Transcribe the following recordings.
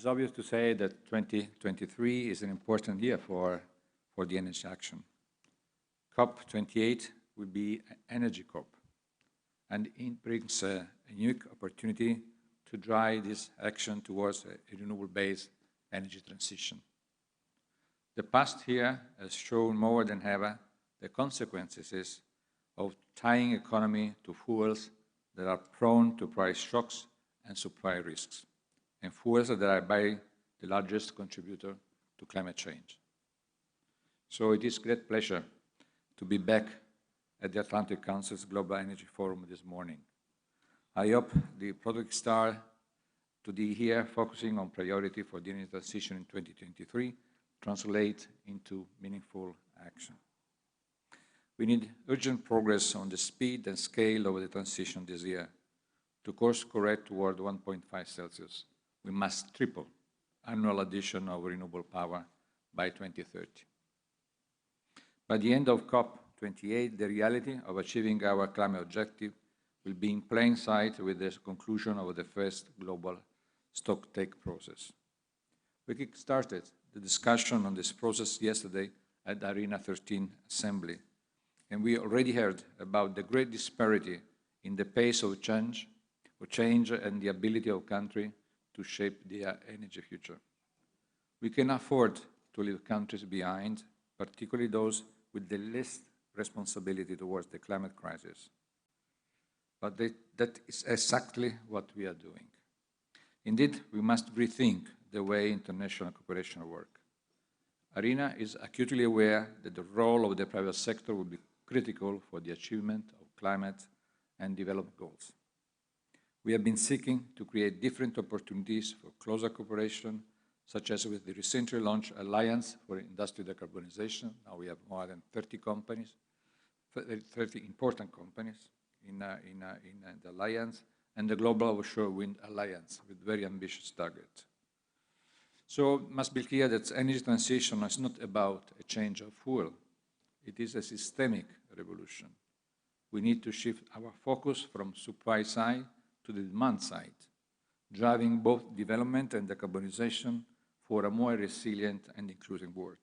It's obvious to say that 2023 is an important year for the energy action. COP28 will be an energy COP, and it brings a unique opportunity to drive this action towards a renewable-based energy transition. The past year has shown more than ever the consequences of tying economy to fuels that are prone to price shocks and supply risks, and fuels that are by the largest contributor to climate change. So it is a great pleasure to be back at the Atlantic Council's Global Energy Forum this morning. I hope the project start to be here focusing on priority for the energy transition in 2023 translate into meaningful action. We need urgent progress on the speed and scale of the transition this year. To course correct toward 1.5 Celsius, we must triple annual addition of renewable power by 2030. By the end of COP28, the reality of achieving our climate objective will be in plain sight with the conclusion of the first global stocktake process. We kick-started the discussion on this process yesterday at the IRENA 13 Assembly, and we already heard about the great disparity in the pace of change and the ability of countries to shape their energy future. We can afford to leave countries behind, particularly those with the least responsibility towards the climate crisis. But that is exactly what we are doing. Indeed, we must rethink the way international cooperation works. IRENA is acutely aware that the role of the private sector will be critical for the achievement of climate and development goals. We have been seeking to create different opportunities for closer cooperation, such as with the recently launched Alliance for Industrial Decarbonization. Now we have more than 30 companies, 30 important companies in the Alliance, and the Global Offshore Wind Alliance with very ambitious targets. So it must be clear that energy transition is not about a change of fuel. It is a systemic revolution. We need to shift our focus from supply side to the demand side, driving both development and decarbonization for a more resilient and inclusive world.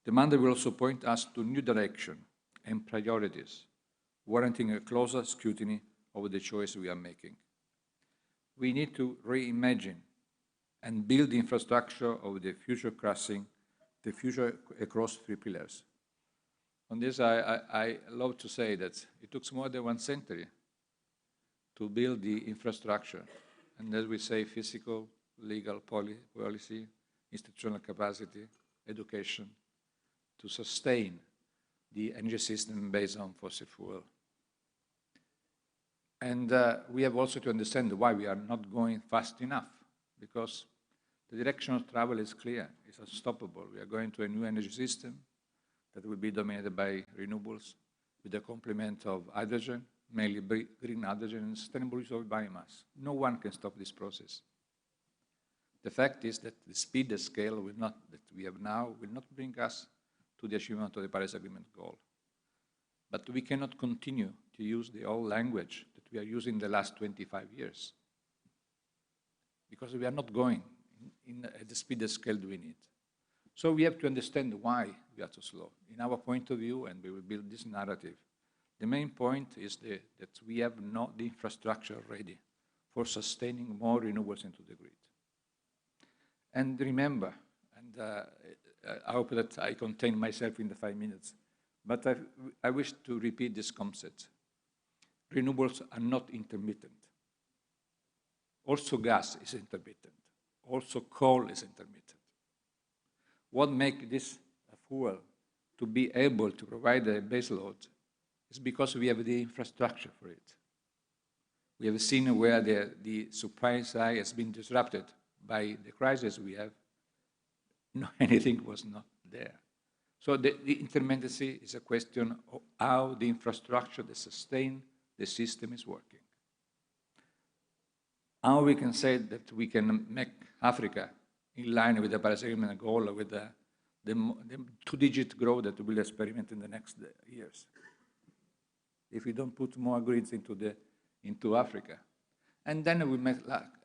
Demand will also point us to new direction and priorities, warranting a closer scrutiny of the choice we are making. We need to reimagine and build the infrastructure of the future crossing the future across three pillars. On this, I love to say that it took more than 1 century to build the infrastructure, and as we say, physical, legal, policy, institutional capacity, education, to sustain the energy system based on fossil fuel. And we have also to understand why we are not going fast enough, because the direction of travel is clear, it's unstoppable. We are going to a new energy system that will be dominated by renewables with a complement of hydrogen, mainly green hydrogen and sustainable use of biomass. No one can stop this process. The fact is that the speed and scale that we have now will not bring us to the achievement of the Paris Agreement goal. But we cannot continue to use the old language that we are using the last 25 years, because we are not going at the speed and scale we need. So we have to understand why we are too slow. In our point of view, and we will build this narrative, the main point is that we have not the infrastructure ready for sustaining more renewables into the grid. And remember, and I hope that I contain myself in the 5 minutes, but I wish to repeat this concept. Renewables are not intermittent. Also gas is intermittent. Also coal is intermittent. What makes this a fuel to be able to provide a base load is because we have the infrastructure for it. We have seen where the supply side has been disrupted by the crisis we have. No, anything was not there. So the intermittency is a question of how the infrastructure that sustains the system is working. How we can say that we can make Africa in line with the Paris Agreement goal with the 2-digit growth that we'll experiment in the next years, if we don't put more grids into Africa. And then we met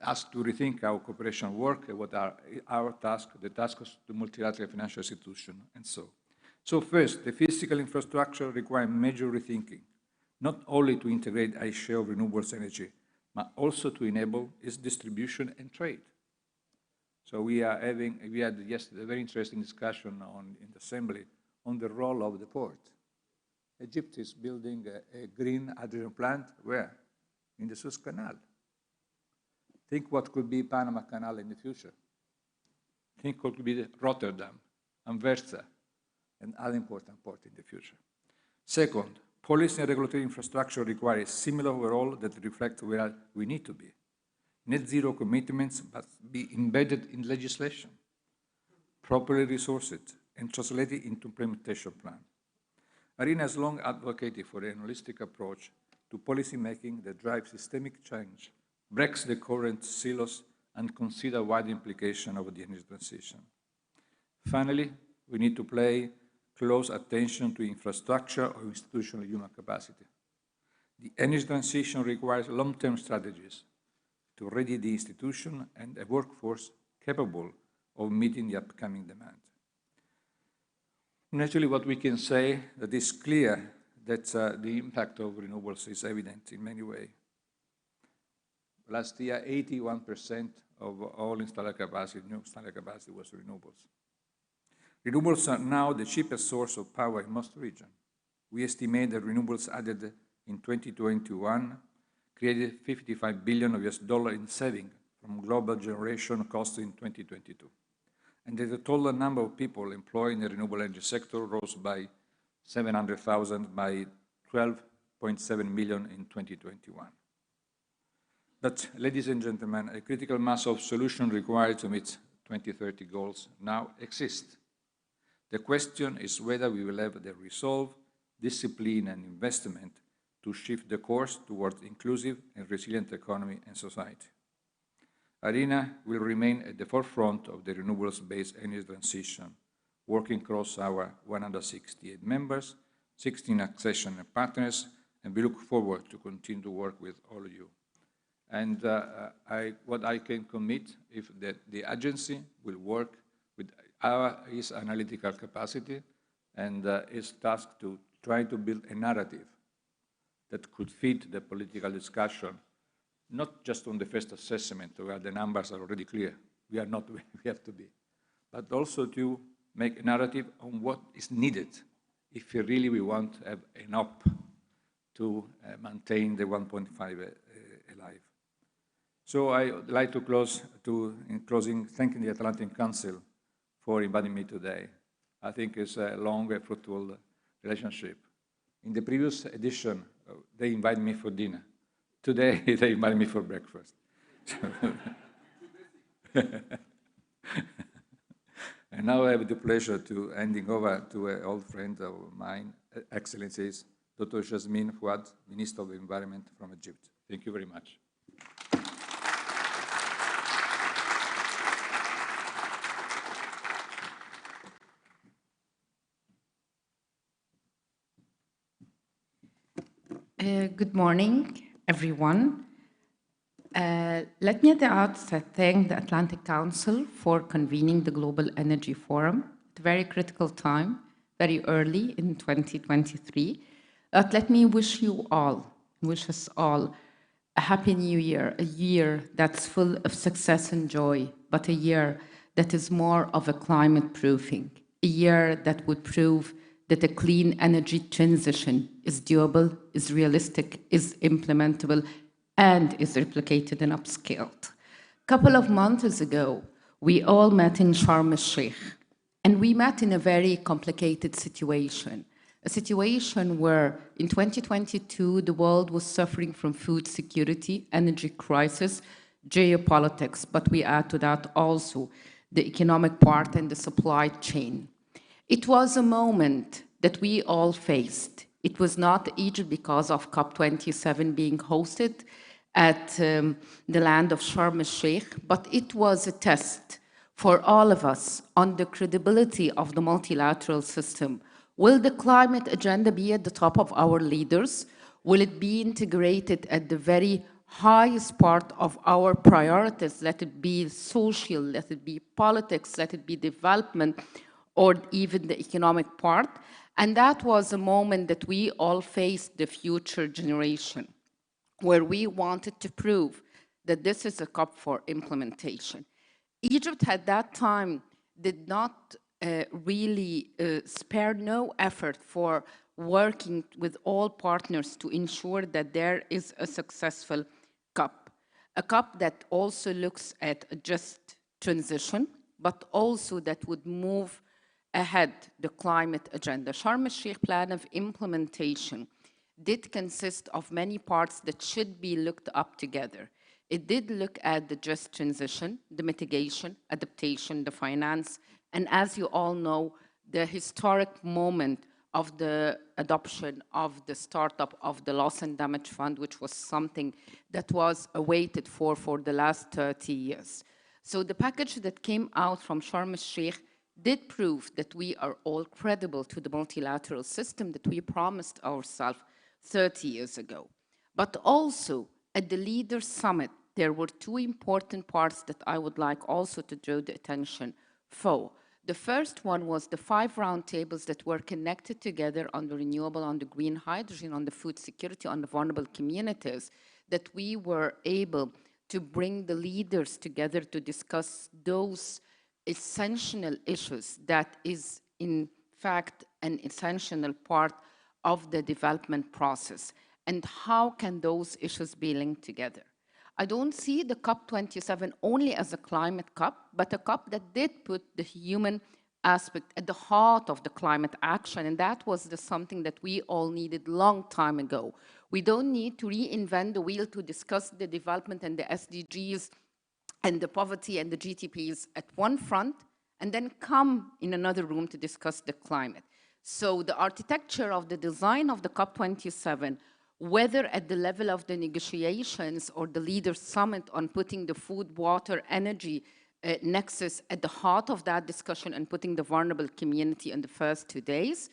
asked to rethink our cooperation work, what are our tasks, the tasks of the multilateral financial institution, and so. So first, the physical infrastructure requires major rethinking, not only to integrate a share of renewables energy, but also to enable its distribution and trade. So we had yesterday a very interesting discussion in the Assembly on the role of the port. Egypt is building a green hydrogen plant where? In the Suez Canal. Think what could be Panama Canal in the future. Think what could be Rotterdam, Anversa, and other important ports in the future. Second, policy and regulatory infrastructure require a similar overhaul that reflects where we need to be. Net zero commitments must be embedded in legislation, properly resourced, and translated into implementation plan. IRENA has long advocated for a holistic approach to policy making that drives systemic change, breaks the current silos, and consider wide implications of the energy transition. Finally, we need to pay close attention to infrastructure or institutional human capacity. The energy transition requires long-term strategies to ready the institution and a workforce capable of meeting the upcoming demand. Naturally, what we can say that is clear that the impact of renewables is evident in many ways. Last year, 81% of all installed capacity, new installed capacity was renewables. Renewables are now the cheapest source of power in most regions. We estimate that renewables added in 2021 created $55 billion in savings from global generation costs in 2022. And that the total number of people employed in the renewable energy sector rose by 700,000 by 12.7 million in 2021. But, ladies and gentlemen, a critical mass of solutions required to meet 2030 goals now exists. The question is whether we will have the resolve, discipline, and investment to shift the course towards inclusive and resilient economy and society. IRENA will remain at the forefront of the renewables-based energy transition, working across our 168 members, 16 accession partners, and we look forward to continue to work with all of you. And what I can commit is that the agency will work with its analytical capacity and is tasked to try to build a narrative that could fit the political discussion, not just on the first assessment where the numbers are already clear, we are not where we have to be, but also to make a narrative on what is needed if really we want to have an op to maintain the 1.5 alive. So I would like to close in closing, thanking the Atlantic Council for inviting me today. I think it's a long and fruitful relationship. In the previous edition, they invited me for dinner. Today, they invited me for breakfast. And now I have the pleasure to handing over to an old friend of mine, Excellencies, Dr. Yasmine Fouad, Minister of the Environment from Egypt. Thank you very much. Good morning, everyone. Let me at the outset thank the Atlantic Council for convening the Global Energy Forum at a very critical time, very early in 2023. But let me wish us all, a happy new year, a year that's full of success and joy, but a year that is more of a climate proofing, a year that would prove that a clean energy transition is doable, is realistic, is implementable, and is replicated and upscaled. A couple of months ago, we all met in Sharm el-Sheikh, and we met in a very complicated situation, a situation where in 2022, the world was suffering from food security, energy crisis, geopolitics, but we add to that also the economic part and the supply chain. It was a moment that we all faced. It was not Egypt because of COP27 being hosted at the land of Sharm el-Sheikh, but it was a test for all of us on the credibility of the multilateral system. Will the climate agenda be at the top of our leaders? Will it be integrated at the very highest part of our priorities, let it be social, let it be politics, let it be development, or even the economic part. And that was a moment that we all faced the future generation, where we wanted to prove that this is a COP for implementation. Egypt at that time did not really spare no effort for working with all partners to ensure that there is a successful COP. A COP that also looks at a just transition, but also that would move ahead the climate agenda. Sharm el-Sheikh plan of implementation did consist of many parts that should be looked up together. It did look at the just transition, the mitigation, adaptation, the finance, and as you all know, the historic moment of the adoption of the startup of the loss and damage fund, which was something that was awaited for the last 30 years. So the package that came out from Sharm el-Sheikh did prove that we are all credible to the multilateral system that we promised ourselves 30 years ago. But also, at the Leaders' Summit, there were two important parts that I would like also to draw the attention for. The first one was the 5 roundtables that were connected together on the renewable, on the green hydrogen, on the food security, on the vulnerable communities, that we were able to bring the leaders together to discuss those essential issues that is, in fact, an essential part of the development process, and how can those issues be linked together. I don't see the COP27 only as a climate COP, but a COP that did put the human aspect at the heart of the climate action, and that was something that we all needed long time ago. We don't need to reinvent the wheel to discuss the development and the SDGs and the poverty and the GTPs at one front, and then come in another room to discuss the climate. So the architecture of the design of the COP27, whether at the level of the negotiations or the Leaders' Summit on putting the food, water, energy nexus at the heart of that discussion and putting the vulnerable community in the first 2 days,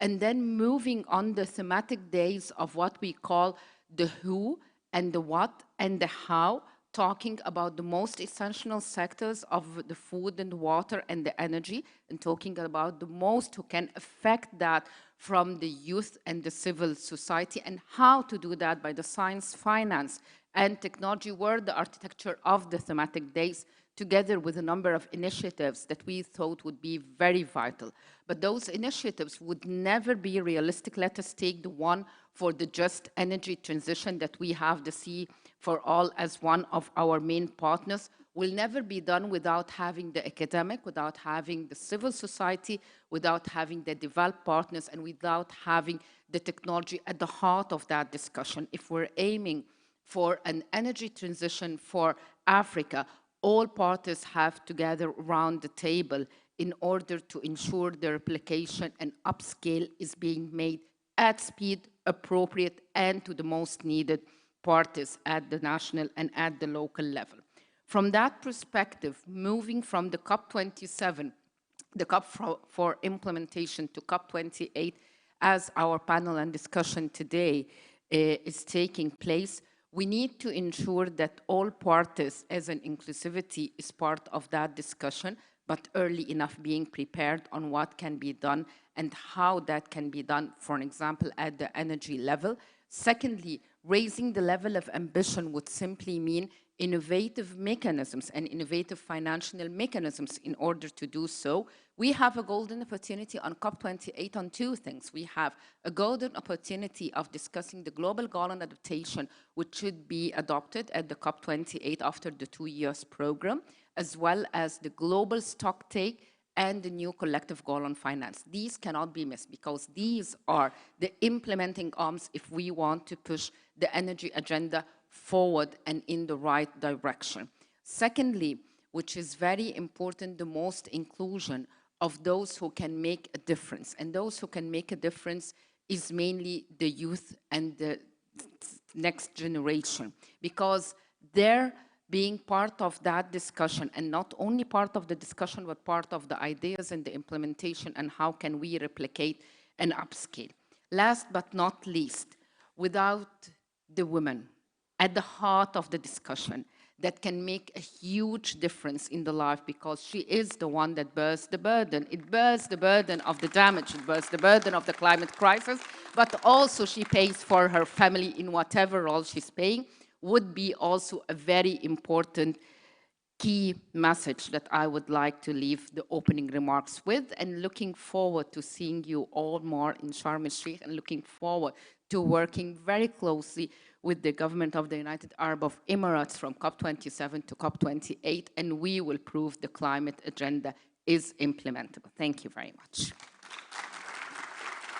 and then moving on the thematic days of what we call the who and the what and the how, talking about the most essential sectors of the food and water and the energy, and talking about the most who can affect that from the youth and the civil society, and how to do that by the science, finance, and technology were the architecture of the thematic days, together with a number of initiatives that we thought would be very vital. But those initiatives would never be realistic. Let us take the one for the just energy transition that we have the Sea for All as one of our main partners, will never be done without having the academic, without having the civil society, without having the developed partners, and without having the technology at the heart of that discussion. If we're aiming for an energy transition for Africa, all parties have to gather around the table in order to ensure the replication and upscale is being made at speed, appropriate, and to the most needed parties at the national and at the local level. From that perspective, moving from the COP27, the COP for implementation, to COP28, as our panel and discussion today is taking place, we need to ensure that all parties, as an inclusivity, is part of that discussion, but early enough being prepared on what can be done and how that can be done, for example, at the energy level. Secondly, raising the level of ambition would simply mean innovative mechanisms and innovative financial mechanisms in order to do so. We have a golden opportunity on COP28 on two things. We have a golden opportunity of discussing the global goal on adaptation, which should be adopted at the COP28 after the 2 years program, as well as the global stock take and the new collective goal on finance. These cannot be missed because these are the implementing arms if we want to push the energy agenda forward and in the right direction. Secondly, which is very important, the most inclusion of those who can make a difference. And those who can make a difference is mainly the youth and the next generation, because they're being part of that discussion, and not only part of the discussion, but part of the ideas and the implementation and how can we replicate and upscale. Last but not least, without the women, at the heart of the discussion that can make a huge difference in the life, because she is the one that bears the burden. It bears the burden of the damage, it bears the burden of the climate crisis, but also she pays for her family in whatever role she's playing, would be also a very important key message that I would like to leave the opening remarks with, and looking forward to seeing you all more in Sharm el-Sheikh, and looking forward to working very closely with the government of the United Arab Emirates from COP27 to COP28, and we will prove the climate agenda is implementable. Thank you very much.